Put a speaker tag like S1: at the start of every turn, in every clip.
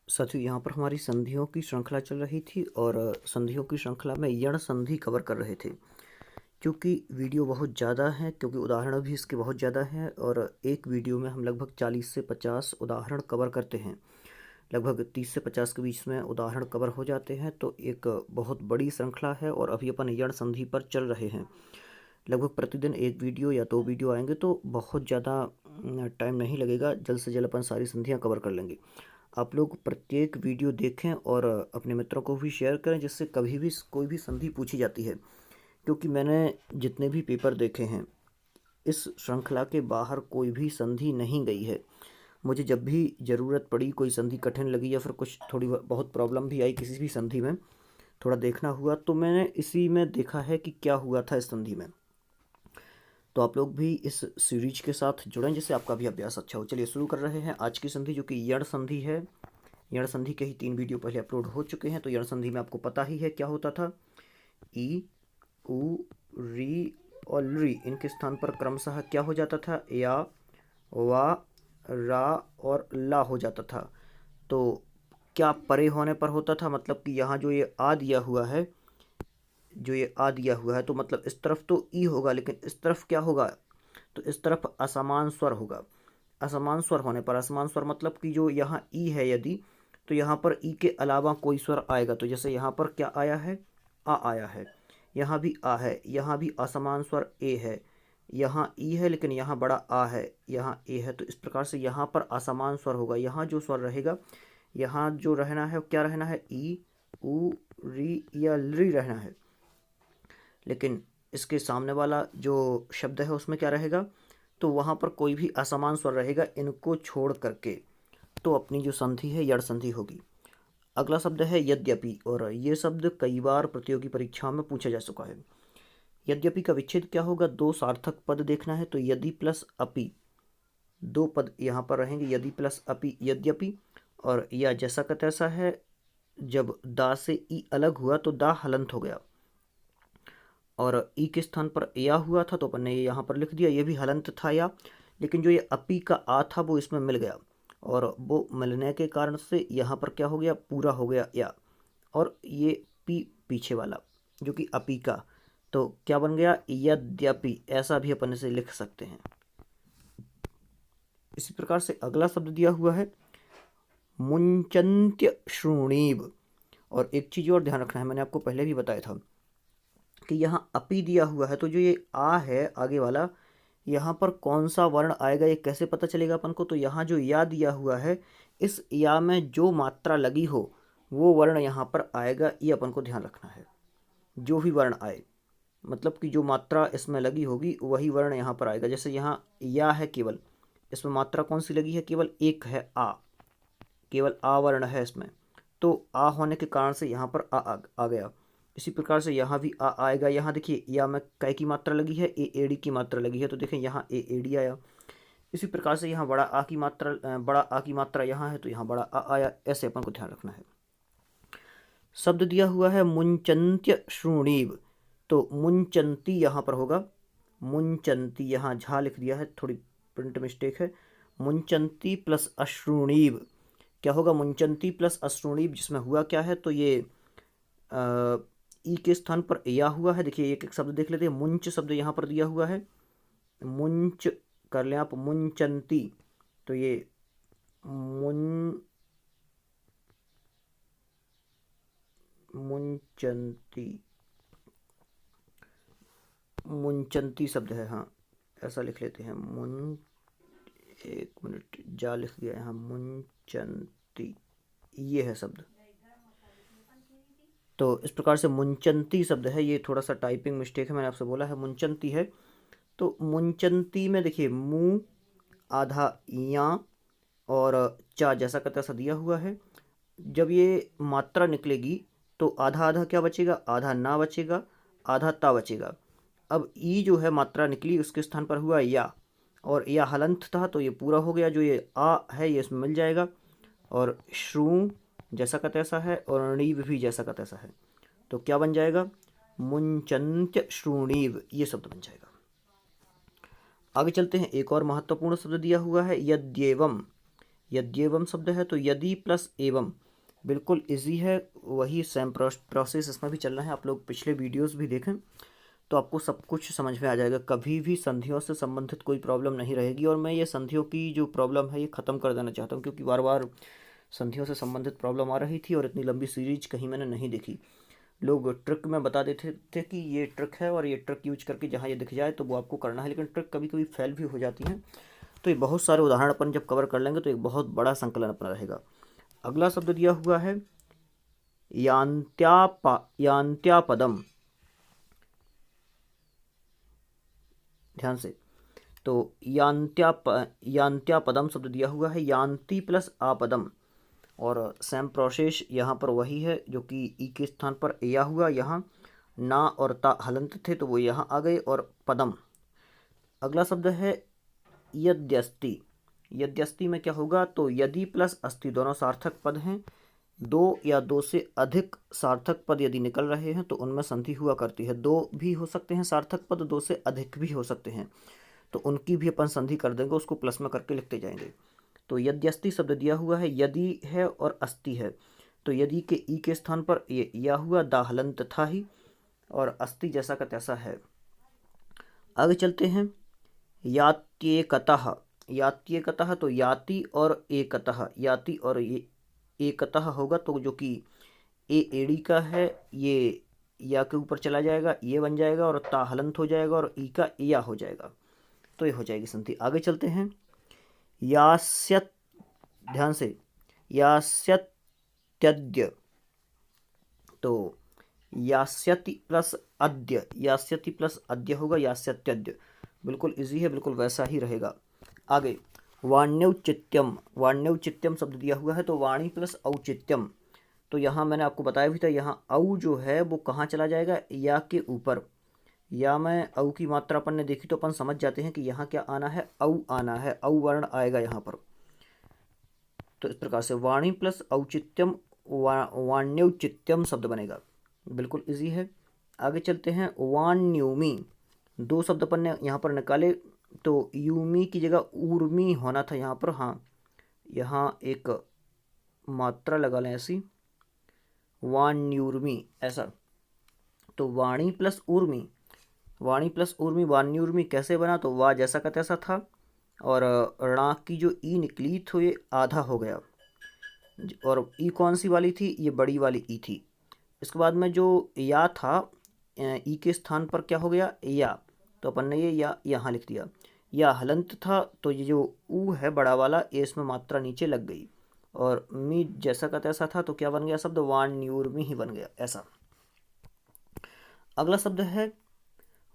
S1: साथियों, यहाँ पर हमारी संधियों की श्रृंखला चल रही थी और संधियों की श्रृंखला में यण संधि कवर कर रहे थे। क्योंकि वीडियो बहुत ज़्यादा है, क्योंकि उदाहरण भी इसके बहुत ज़्यादा हैं और एक वीडियो में हम लगभग 40 से 50 उदाहरण कवर करते हैं। लगभग 30 से 50 के बीच में उदाहरण कवर हो जाते हैं, तो एक बहुत बड़ी श्रृंखला है और अभी अपन यण संधि पर चल रहे हैं। लगभग प्रतिदिन एक वीडियो या 2 वीडियो आएंगे तो बहुत ज़्यादा टाइम नहीं लगेगा, जल्द से जल्द अपन सारी संधियाँ कवर कर लेंगे। आप लोग प्रत्येक वीडियो देखें और अपने मित्रों को भी शेयर करें, जिससे कभी भी कोई भी संधि पूछी जाती है। क्योंकि मैंने जितने भी पेपर देखे हैं, इस श्रृंखला के बाहर कोई भी संधि नहीं गई है। मुझे जब भी ज़रूरत पड़ी, कोई संधि कठिन लगी या फिर कुछ थोड़ी बहुत प्रॉब्लम भी आई किसी भी संधि में, थोड़ा देखना हुआ, तो मैंने इसी में देखा है कि क्या हुआ था इस संधि में। तो आप लोग भी इस सीरीज के साथ जुड़ें, जिससे आपका भी अभ्यास अच्छा हो। चलिए शुरू कर रहे हैं आज की संधि, जो कि यण संधि है। यण संधि के ही 3 वीडियो पहले अपलोड हो चुके हैं। तो यण संधि में आपको पता ही है क्या होता था। ई, उ, री और री, इनके स्थान पर क्रमशः क्या हो जाता था, या, वा, रा और ला हो जाता था। तो क्या परे होने पर होता था, मतलब कि यहाँ जो ये आ दिया हुआ है, तो मतलब इस तरफ तो ई होगा, लेकिन इस तरफ क्या होगा, तो इस तरफ असमान स्वर होगा। असमान स्वर होने पर, असमान स्वर मतलब कि जो यहाँ ई है यदि, तो यहाँ पर ई के अलावा कोई स्वर आएगा। तो जैसे यहाँ पर क्या आया है, आ आया है, यहाँ भी आ है, यहाँ भी असमान स्वर ए है, यहाँ ई है लेकिन यहाँ बड़ा आ है, यहाँ ए है। तो इस प्रकार से यहाँ पर असमान स्वर होगा। यहाँ जो स्वर रहेगा, यहाँ जो रहना है क्या रहना है, ई, उ, री या ली रहना है। लेकिन इसके सामने वाला जो शब्द है उसमें क्या रहेगा, तो वहाँ पर कोई भी असमान स्वर रहेगा, इनको छोड़ करके। तो अपनी जो संधि है यण संधि होगी। अगला शब्द है यद्यपि, और ये शब्द कई बार प्रतियोगी परीक्षाओं में पूछा जा चुका है। यद्यपि का विच्छेद क्या होगा, 2 सार्थक पद देखना है, तो यदि प्लस अपि, 2 पद यहाँ पर रहेंगे, यदि प्लस अपि यद्यपि। और या जैसा का तैसा है, जब दा से ई अलग हुआ तो दा हलंत हो गया, और ई के स्थान पर या हुआ था तो अपन ने ये यहाँ पर लिख दिया, ये भी हलंत था या। लेकिन जो ये अपी का आ था वो इसमें मिल गया, और वो मिलने के कारण से यहाँ पर क्या हो गया, पूरा हो गया या। और ये पी पीछे वाला जो कि अपी का, तो क्या बन गया, यद्यपि। ऐसा भी अपन इसे लिख सकते हैं। इसी प्रकार से अगला शब्द दिया हुआ है मुंचन्त्य श्रोणीव। और एक चीज़ और ध्यान रखना है, मैंने आपको पहले भी बताया था कि यहाँ अपी दिया हुआ है, तो जो ये आ है आगे वाला, यहाँ पर कौन सा वर्ण आएगा ये कैसे पता चलेगा अपन को। तो यहाँ जो या दिया हुआ है, इस या में जो मात्रा लगी हो वो वर्ण यहाँ पर आएगा, ये अपन को ध्यान रखना है। जो भी वर्ण आए, मतलब कि जो मात्रा इसमें लगी होगी वही वर्ण यहाँ पर आएगा। जैसे यहाँ या है, केवल इसमें मात्रा कौन सी लगी है, केवल एक है, आ, केवल आ वर्ण है इसमें, तो आ होने के कारण से यहाँ पर आ गया। इसी प्रकार से यहाँ भी आ आएगा। यहाँ देखिए, या में कै की मात्रा लगी है, ए एडी की मात्रा लगी है, तो देखें यहाँ ए एडी आया। इसी प्रकार से यहाँ बड़ा आ की मात्रा यहाँ है, तो यहाँ बड़ा आ आया। ऐसे अपन को ध्यान रखना है। शब्द दिया हुआ है मुंचन्त्य श्रोणीव, तो मुंचंती यहाँ पर होगा, मुंचंती, यहाँ झा लिख दिया है, थोड़ी प्रिंट मिस्टेक है। मुंचंती प्लस अश्रुणीव क्या होगा, मुंचंती प्लस अश्रुणीव, जिसमें हुआ क्या है, तो ये ई के स्थान पर या हुआ है। देखिए एक एक शब्द देख लेते हैं। मुंच शब्द यहाँ पर दिया हुआ है, मुंच कर लें आप, मुंचंती, तो ये मुंचंती, मुंचंती शब्द है, हाँ ऐसा लिख लेते हैं। एक मिनट, जा लिख दिया यहाँ, मुंचंती, ये है शब्द। तो इस प्रकार से मुंचंती शब्द है, ये थोड़ा सा टाइपिंग मिस्टेक है, मैंने आपसे बोला है मुंचंती है। तो मुंचंती में देखिए मुंह आधा या और चा जैसा का तैसा दिया हुआ है। जब ये मात्रा निकलेगी तो आधा आधा क्या बचेगा, आधा ना बचेगा, आधा ता बचेगा। अब ई जो है मात्रा निकली, उसके स्थान पर हुआ या, और या हलंत था तो ये पूरा हो गया। जो ये आ है ये इसमें मिल जाएगा, और श्रू जैसा का तैसा है, और णीव भी जैसा का तैसा है, तो क्या बन जाएगा, मुंचन्त्य श्रूणीव, ये शब्द बन जाएगा। आगे चलते हैं। एक और महत्वपूर्ण शब्द दिया हुआ है यद्येवम। यद्येवम शब्द है तो यदि प्लस एवं, बिल्कुल इजी है, वही सेम प्रोसेस इसमें भी चलना है। आप लोग पिछले वीडियोस भी देखें तो आपको सब कुछ समझ में आ जाएगा। कभी भी संधियों से संबंधित कोई प्रॉब्लम नहीं रहेगी। और मैं ये संधियों की जो प्रॉब्लम है ये ख़त्म कर देना चाहता हूँ, क्योंकि बार बार संधियों से संबंधित प्रॉब्लम आ रही थी और इतनी लंबी सीरीज कहीं मैंने नहीं देखी। लोग ट्रिक में बता देते थे कि ये ट्रिक है और ये ट्रिक यूज करके जहाँ ये दिख जाए तो वो आपको करना है, लेकिन ट्रिक कभी कभी फेल भी हो जाती है। तो ये बहुत सारे उदाहरण अपन जब कवर कर लेंगे तो एक बहुत बड़ा संकलन अपना रहेगा। अगला शब्द दिया हुआ है यांत्यापदम। ध्यान से, तो यांत्यापदम शब्द दिया हुआ है, यांति प्लस आपदम, और सेम प्रोसेस यहाँ पर वही है जो कि ई के स्थान पर या हुआ। यहाँ ना और ता हलंत थे तो वो यहाँ आ गए, और पदम। अगला शब्द है यद्यस्ति। यद्यस्ति में क्या होगा, तो यदि प्लस अस्ति दोनों सार्थक पद हैं। दो या दो से अधिक सार्थक पद यदि निकल रहे हैं तो उनमें संधि हुआ करती है। दो भी हो सकते हैं सार्थक पद, दो से अधिक भी हो सकते हैं, तो उनकी भी अपन संधि कर देंगे, उसको प्लस में करके लिखते जाएंगे। तो यद्यस्ति शब्द दिया हुआ है, यदि है और अस्ति है, तो यदि के ई के स्थान पर ये या हुआ, दा हलंत था ही, और अस्ति जैसा का तैसा है। आगे चलते हैं, यात्येकतः। यात्येकतः तो याति और एकतः, याति और ये एकतः होगा, तो जो कि ए एड़ी का है ये या के ऊपर चला जाएगा, ये बन जाएगा, और ता हलंत हो जाएगा, और ई का या हो जाएगा, तो ये हो जाएगी संधि। आगे चलते हैं, यास्यत। ध्यान से, यास्यत्यद्य, तो यास्यति प्लस अद्य, यास्यति प्लस अद्य होगा, यास्यत्यद्य, बिल्कुल इजी है, बिल्कुल वैसा ही रहेगा। आगे, वाण्यौचित्यम। वाण्यौचित्यम शब्द दिया हुआ है, तो वाणी प्लस औचित्यम, तो यहाँ मैंने आपको बताया भी था, यहाँ औ जो है वो कहाँ चला जाएगा, या के ऊपर। या में औ की मात्रा अपन ने देखी तो अपन समझ जाते हैं कि यहाँ क्या आना है, औ आना है, औ वर्ण आएगा यहाँ पर। तो इस प्रकार से वाणी प्लस औचित्यम, वाण्यौचित्यम शब्द बनेगा, बिल्कुल इजी है। आगे चलते हैं, वाण्यूमी। दो शब्द अपन ने यहाँ पर निकाले, तो यूमी की जगह ऊर्मी होना था यहाँ पर। हाँ, यहाँ एक मात्रा लगा लें ऐसी, वाण्यूर्मी ऐसा, तो वाणी प्लस ऊर्मी, वाणी प्लस ऊर्मी, वाण्यूर्मी कैसे बना, तो वाह जैसा का तैसा था, और णा की जो ई निकली तो ये आधा हो गया, और ई कौन सी वाली थी, ये बड़ी वाली ई थी। इसके बाद में जो या था, ई के स्थान पर क्या हो गया, या, तो अपन ने ये या यहाँ लिख दिया। या हलंत था, तो ये जो ऊ है बड़ा वाला, ये इसमें मात्रा नीचे लग गई, और मी जैसा का तैसा था, तो क्या बन गया शब्द, वाण्यूर्मी ही बन गया ऐसा। अगला शब्द है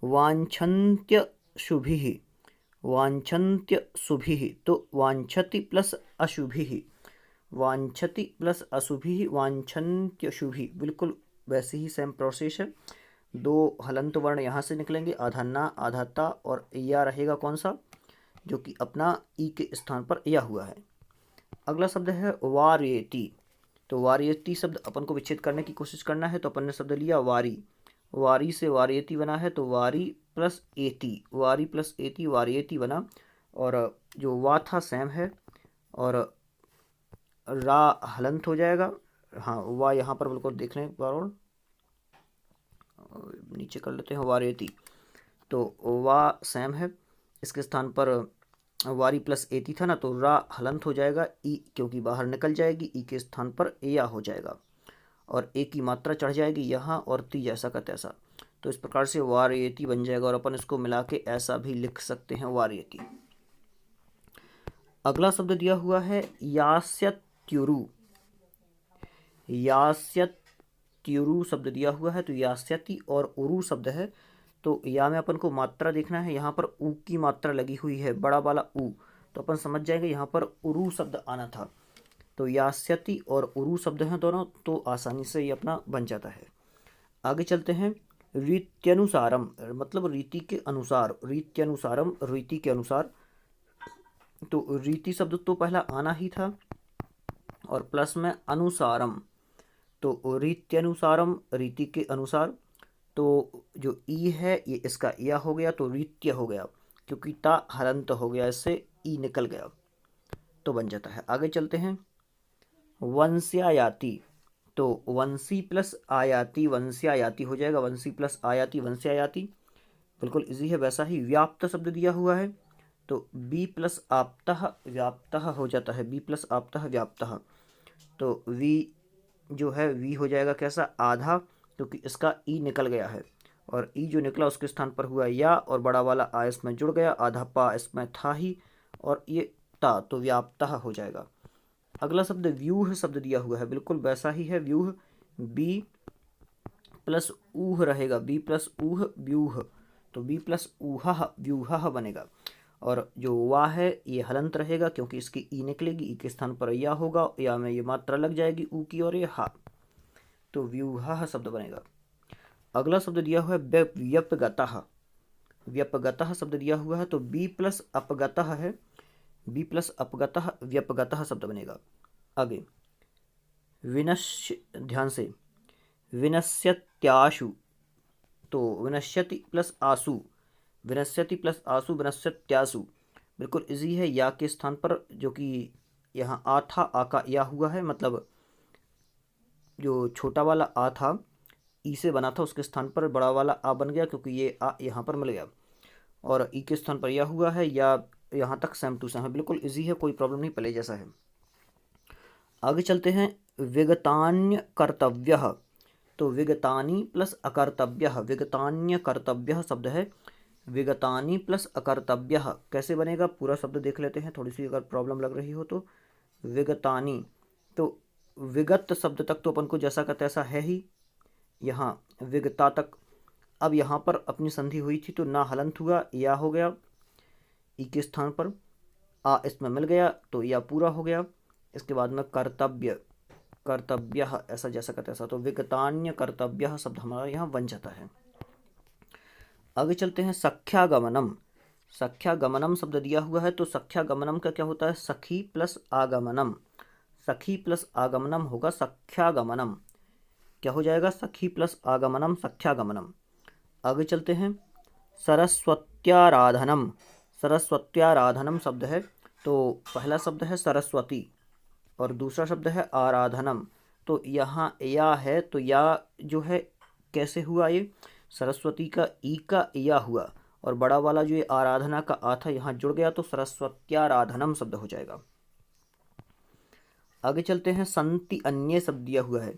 S1: वांछन्त्य शुभिः। वांछन्त्य शुभिः, तो वांछति प्लस अशुभिः, वांछति प्लस अशुभिः, वांछन्त्य शुभिः, बिल्कुल वैसे ही सेम प्रोसेस है। दो हलंत वर्ण यहाँ से निकलेंगे, आधा ना आधा ता, और या रहेगा कौन सा, जो कि अपना ई के स्थान पर या हुआ है। अगला शब्द है वार्येति। तो वार्येति शब्द अपन को विच्छेद करने की कोशिश करना है, तो अपन ने शब्द लिया वारी। वारी से वार्येति बना है, तो वारी प्लस एति, वारी प्लस एति वार्येति बना, और जो वा था सेम है, और रा हलंत हो जाएगा। हाँ, वा यहाँ पर बिल्कुल देख लें एक बार, और नीचे कर लेते हैं वार्येति, तो वा सेम है, इसके स्थान पर वारी प्लस एति था ना, तो रा हलंत हो जाएगा, ई क्योंकि बाहर निकल जाएगी, ई के स्थान पर या हो जाएगा, और ए की मात्रा चढ़ जाएगी यहाँ, और ती जैसा का तैसा, तो इस प्रकार से वार्येति बन जाएगा, और अपन इसको मिला के ऐसा भी लिख सकते हैं, वार्येति। अगला शब्द दिया हुआ है यास्यत्युरु। यास्यत्युरु शब्द दिया हुआ है, तो यास्यति और उरु शब्द है, तो या में अपन को मात्रा देखना है, यहाँ पर ऊ की मात्रा लगी हुई है, बड़ा वाला ऊ, तो अपन समझ जाएंगे यहाँ पर उरु शब्द आना था। तो यास्यति और उरु शब्द हैं दोनों, तो आसानी से ये अपना बन जाता है। आगे चलते हैं, रीत्यनुसारम, मतलब रीति के अनुसार, रीत्यनुसारम रीति के अनुसार, तो रीति शब्द तो पहला आना ही था, और प्लस में अनुसारम, तो रीत्यनुसारम रीति के अनुसार, तो जो ई है ये इसका या हो गया, तो रीत्य हो गया, क्योंकि ता हलंत हो गया, इससे ई निकल गया। तो बन जाता है। आगे चलते हैं, वंश्यायाति, तो वंशी प्लस आयाति वंश्यायाति हो जाएगा, वंशी प्लस आयाति वंश्यायाति, बिल्कुल इजी है। वैसा ही व्याप्त शब्द दिया हुआ है तो बी प्लस आप्तः व्याप्तः हो जाता है, बी प्लस आप्तः व्याप्तः। तो वी जो है वी हो जाएगा कैसा, आधा, क्योंकि इसका ई निकल गया है और ई जो निकला उसके स्थान पर हुआ या, और बड़ा वाला आ इसमें जुड़ गया, आधा पा इसमें था ही और ये ता, तो व्याप्तः हो जाएगा। अगला शब्द व्यूह शब्द दिया हुआ है, बिल्कुल वैसा ही है, व्यूह, बी प्लस ऊह रहेगा, बी प्लस ऊह व्यूह, तो बी प्लस ऊहा व्यूहा बनेगा। और जो वा है ये हलंत रहेगा क्योंकि इसकी ई निकलेगी, ई के स्थान पर या होगा, या में ये मात्रा लग जाएगी ऊ की और ये हा, तो व्यूहा शब्द बनेगा। अगला शब्द दिया हुआ है व्यपगतः, व्यपगतः शब्द दिया हुआ है तो बी प्लस अपगतः है, बी प्लस अपगतः व्यपगतः शब्द बनेगा। आगे विनश्य, ध्यान से, विनश्यत्याशु, तो विनश्यति प्लस आसु, विनश्यति प्लस आसु विनश्यत्यासु, बिल्कुल इजी है। या के स्थान पर जो कि यहाँ आ था, आ का या हुआ है, मतलब जो छोटा वाला आ था ई से बना था उसके स्थान पर बड़ा वाला आ बन गया क्योंकि ये आ यहाँ पर मिल गया, और ई के स्थान पर या हुआ है, या यहाँ तक सेम टू सेम है, बिल्कुल इजी है, कोई प्रॉब्लम नहीं, पहले जैसा है। आगे चलते हैं, विगतान्य कर्तव्यः, तो विगतानी प्लस अकर्तव्यः, विगतान्य कर्तव्यः शब्द है, विगतानी प्लस अकर्तव्यः कैसे बनेगा पूरा शब्द देख लेते हैं, थोड़ी सी अगर प्रॉब्लम लग रही हो तो। विगतानी, तो विगत शब्द तक तो अपन को जैसा का तैसा है ही, यहाँ विगता तक। अब यहाँ पर अपनी संधि हुई थी तो ना हलंत हुआ, या हो गया, ई के स्थान पर आ इसमें मिल गया तो या पूरा हो गया। इसके बाद में कर्तव्य, कर्तव्य ऐसा जैसा का तैसा, तो विगतान्य कर्तव्य शब्द हमारा यहाँ बन जाता है। आगे चलते हैं, सख्यागमनम, सख्यागमनम शब्द दिया हुआ है तो सख्यागमनम का क्या होता है, सखी प्लस आगमनम, सखी प्लस आगमनम होगा सख्यागमनम, क्या हो जाएगा, सखी प्लस आगमनम सख्यागमनम। आगे चलते हैं, सरस्वत्याराधनम, सरस्वत्याराधनम शब्द है तो पहला शब्द है सरस्वती और दूसरा शब्द है आराधनम, तो यहाँ या है तो या जो है कैसे हुआ, ये सरस्वती का ई का या हुआ और बड़ा वाला जो ये आराधना का आ था यहाँ जुड़ गया तो सरस्वत्याराधनम शब्द हो जाएगा। आगे चलते हैं, संति अन्य शब्द दिया हुआ है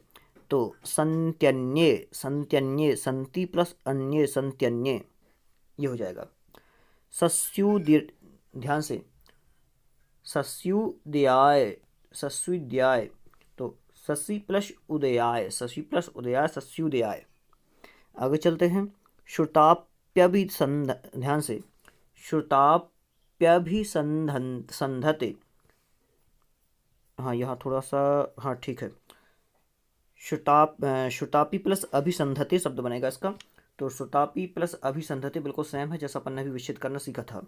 S1: तो संत्यन्ये, संत्यन्ये, संति प्लस अन्य संत्यन्ये, ये हो जाएगा। सस्युदीर, ध्यान से, सस्युदयाय, सस्युदयाय, तो शशि प्लस उदयाय, शशि प्लस उदयाय सस्युदयाय। आगे चलते हैं, श्रुताप्यभिसंध, ध्यान से, श्रुताप्यभिसंधन संधते, हाँ यहाँ थोड़ा सा, हाँ ठीक है, श्रुतापि प्लस अभिसंधते शब्द बनेगा इसका, तो श्रुतापि प्लस अभिसंधते बिल्कुल सेम है जैसा अपन ने भी विच्छेद करना सीखा था।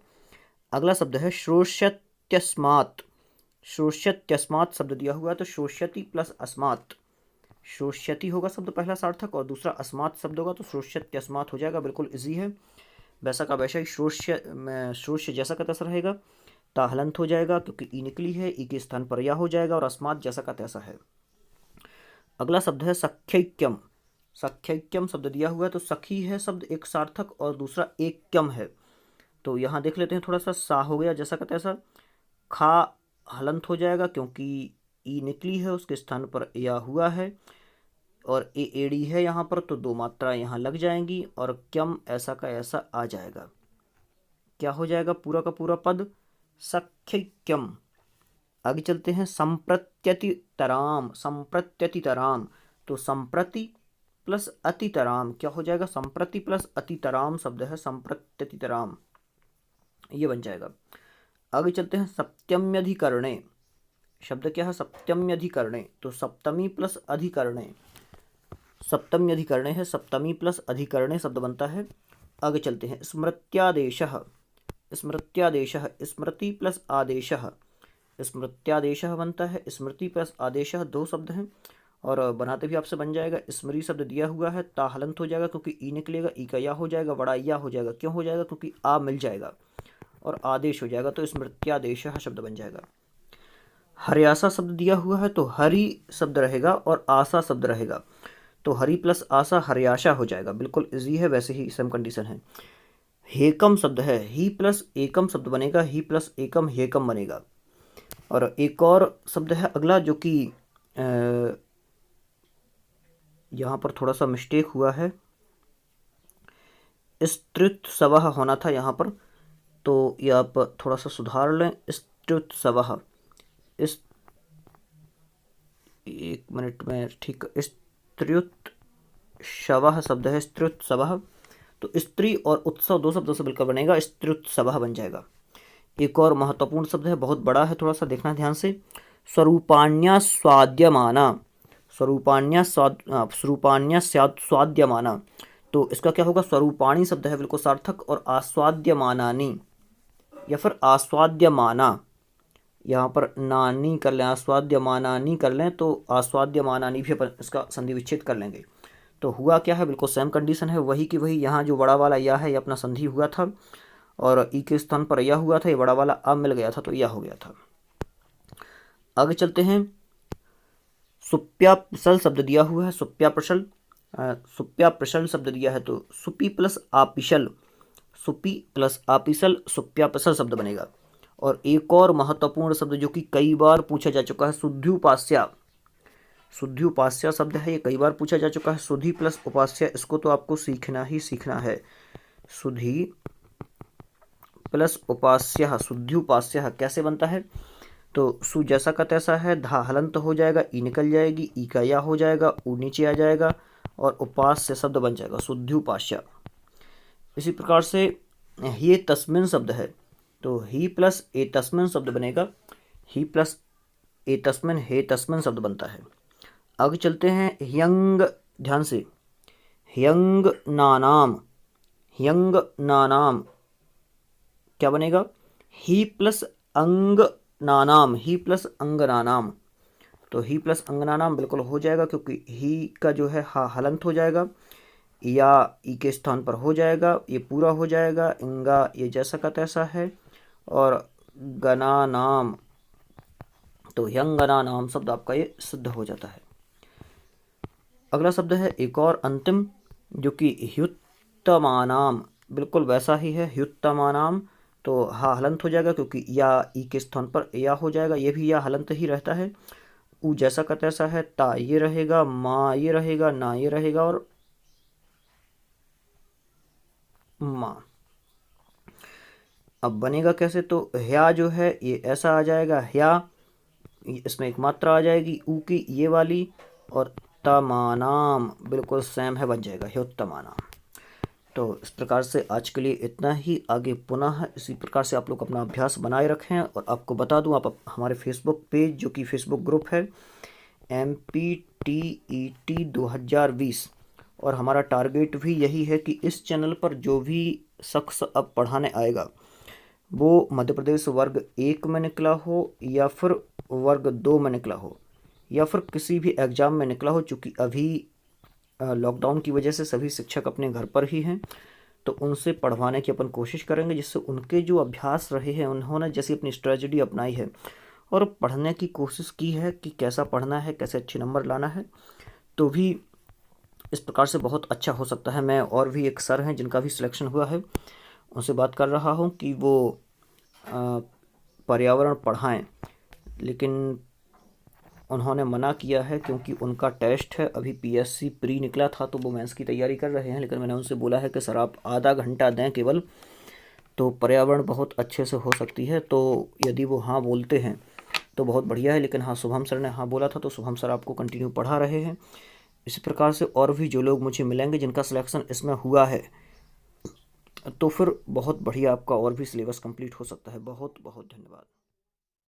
S1: अगला शब्द है श्रोष्यत्यस्मात्, श्रोष्यत्यस्मात् शब्द दिया हुआ है तो श्रोष्यति प्लस अस्मात्, श्रोष्यति होगा शब्द पहला सार्थक और दूसरा अस्मात् शब्द होगा तो श्रोष्यत्यस्मात् हो जाएगा, बिल्कुल इजी है, वैसा का वैसा ही। श्रोष्य जैसा का तैसा रहेगा, ता हलंत हो जाएगा क्योंकि ई निकली है, ई के स्थान पर या हो जाएगा और अस्मात् जैसा का तैसा है। अगला शब्द है सख्यैक्यम, सख्यैक्यम शब्द दिया हुआ है तो सखी है शब्द एक सार्थक और दूसरा ऐक्यम है, तो यहाँ देख लेते हैं, थोड़ा सा सा हो गया जैसा का तैसा, खा हलंत हो जाएगा क्योंकि ई निकली है उसके स्थान पर या हुआ है और ए एड़ी है यहाँ पर तो दो मात्रा यहाँ लग जाएंगी और क्यम ऐसा का ऐसा आ जाएगा, क्या हो जाएगा पूरा का पूरा पद सख्यैक्यम। आगे चलते हैं, संप्रत्यतितराम, संप्रत्यतितराम, तो संप्रति प्लस अतितराम क्या हो जाएगा, संप्रति प्लस अतितराम शब्द है संप्रत्यतितराम, ये बन जाएगा। आगे चलते हैं, सप्तम्यधिकरणे, शब्द क्या है, सप्तम्यधिकरणे, तो सप्तमी प्लस अधिकरणे, सप्तम्यधिकरणे है, सप्तमी प्लस अधिकरणे शब्द बनता है। आगे चलते हैं, स्मृत्यादेशः, स्मृत्यादेशः, स्मृति प्लस आदेशः, स्मृत्यादेशः बनता है, स्मृति प्लस आदेशः दो शब्द हैं और बनाते भी आपसे बन जाएगा। स्मृति शब्द दिया हुआ है, ता हलंत हो जाएगा क्योंकि ई निकलेगा, ई का या हो जाएगा, बड़ा या हो जाएगा, क्यों हो जाएगा क्योंकि आ मिल जाएगा और आदेश हो जाएगा तो स्मृत्यादेशः शब्द बन जाएगा। हर्यासा शब्द दिया हुआ है तो हरि शब्द रहेगा और आशा शब्द रहेगा, तो हरि प्लस आशा हर्याशा हो जाएगा, बिल्कुल इजी है, वैसे ही सेम कंडीशन है। हेकम शब्द है, ही प्लस एकम शब्द बनेगा, ही प्लस एकम हेकम बनेगा। और एक और शब्द है अगला जो कि यहाँ पर थोड़ा सा मिस्टेक हुआ है, स्तृत्सवः होना था यहाँ पर, तो ये आप थोड़ा सा सुधार लें। स्तृत्सवः, इस एक मिनट में ठीक, स्तृत्शवः शब्द है, स्तृत्सवः, तो स्त्री और उत्सव दो शब्दों से मिलकर बनेगा, स्तृत्सवः बन जाएगा। एक और महत्वपूर्ण शब्द है, बहुत बड़ा है, थोड़ा सा देखना ध्यान से, स्वरूपाण्या स्वाद्यमाना, स्वरूपाण्या स्वाद्यमाना, तो इसका क्या होगा, स्वरूपाणी शब्द है बिल्कुल सार्थक, और आस्वाद्यमानानी या फिर आस्वाद्यमाना, यहाँ पर नानी कर लें, आस्वाद्यमानानी कर लें, तो आस्वाद्यमानानी भी अपन इसका संधि विच्छेद कर लेंगे। तो हुआ क्या है, बिल्कुल सेम कंडीशन है, वही की वही, यहाँ जो बड़ा वाला या है ये अपना संधि हुआ था और ई के स्थान पर यह हुआ था, ये बड़ा वाला अब मिल गया था तो यह हो गया था। आगे चलते हैं, सुप्याप्रसल शब्द दिया हुआ है, सुप्याप्रसल, सुप्याप्रसल शब्द दिया है तो सुपी प्लस आपिशल, सुपी प्लस आपिशल सुप्याप्रसल शब्द बनेगा। और एक और महत्वपूर्ण शब्द जो कि कई बार पूछा जा चुका है, शुद्ध्युपास्या, शुद्ध्युपास्या शब्द है, ये कई बार पूछा जा चुका है, सुधि प्लस उपास्या, इसको तो आपको सीखना ही सीखना है, सुधि प्लस उपास्य, शुद्ध्युपास्य कैसे बनता है, तो सु जैसा का तैसा है, धा हलंत हो जाएगा, ई निकल जाएगी, ई का या हो जाएगा, ऊ नीचे आ जाएगा और उपास्य शब्द बन जाएगा, शुद्ध्युपास्य। इसी प्रकार से ये तस्मिन शब्द है तो ही प्लस ए तस्मिन शब्द बनेगा, ही प्लस ए तस्मिन हे तस्मिन शब्द बनता है। आगे चलते हैं, ह्यंग, ध्यान से, ह्यंग नानाम, ह्यंग नानाम क्या बनेगा, ही प्लस अंग नानाम, ही प्लस अंगनानाम, तो ही प्लस अंगनानाम बिल्कुल हो जाएगा, क्योंकि ही का जो है हा हलंत हो जाएगा, या ई के स्थान पर हो जाएगा, ये पूरा हो जाएगा, इंगा ये जैसा का तैसा है, और गना नाम, तो ह्यंगना नाम शब्द आपका ये सिद्ध हो जाता है। अगला शब्द है एक और अंतिम जो कि ह्युत्तमानाम, बिल्कुल वैसा ही है, ह्युत्तमानाम, तो हा हलंत हो जाएगा क्योंकि या ई के स्थान पर या हो जाएगा, ये भी या हलंत ही रहता है, ऊ जैसा का तैसा है, ता ये रहेगा, मा ये रहेगा, ना ये रहेगा और माँ। अब बनेगा कैसे, तो ह्या जो है ये ऐसा आ जाएगा, ह्या इसमें एक मात्रा आ जाएगी ऊ की ये वाली, और तमानाम बिल्कुल सेम है, बन जाएगा ह्युत्तमानाम। तो इस प्रकार से आज के लिए इतना ही, आगे पुनः इसी प्रकार से आप लोग अपना अभ्यास बनाए रखें। और आपको बता दूं, आप हमारे फेसबुक पेज जो कि फेसबुक ग्रुप है MPTET 2020, और हमारा टारगेट भी यही है कि इस चैनल पर जो भी शख्स अब पढ़ाने आएगा वो मध्य प्रदेश वर्ग 1 में निकला हो या फिर वर्ग 2 में निकला हो या फिर किसी भी एग्ज़ाम में निकला हो, चूँकि अभी लॉकडाउन की वजह से सभी शिक्षक अपने घर पर ही हैं, तो उनसे पढ़वाने की अपन कोशिश करेंगे, जिससे उनके जो अभ्यास रहे हैं, उन्होंने जैसी अपनी स्ट्रेटजी अपनाई है और पढ़ने की कोशिश की है कि कैसा पढ़ना है, कैसे अच्छे नंबर लाना है, तो भी इस प्रकार से बहुत अच्छा हो सकता है। मैं और भी एक सर हैं जिनका भी सिलेक्शन हुआ है, उनसे बात कर रहा हूँ कि वो पर्यावरण पढ़ाएं, लेकिन उन्होंने मना किया है क्योंकि उनका टेस्ट है, अभी PSC प्री निकला था तो वो मेंस की तैयारी कर रहे हैं। लेकिन मैंने उनसे बोला है कि सर आप आधा घंटा दें केवल, तो पर्यावरण बहुत अच्छे से हो सकती है। तो यदि वो हाँ बोलते हैं तो बहुत बढ़िया है, लेकिन हाँ शुभम सर ने हाँ बोला था तो शुभम सर आपको कंटिन्यू पढ़ा रहे हैं। इसी प्रकार से और भी जो लोग मुझे मिलेंगे जिनका सिलेक्शन इसमें हुआ है, तो फिर बहुत बढ़िया आपका और भी सिलेबस कंप्लीट हो सकता है। बहुत बहुत धन्यवाद।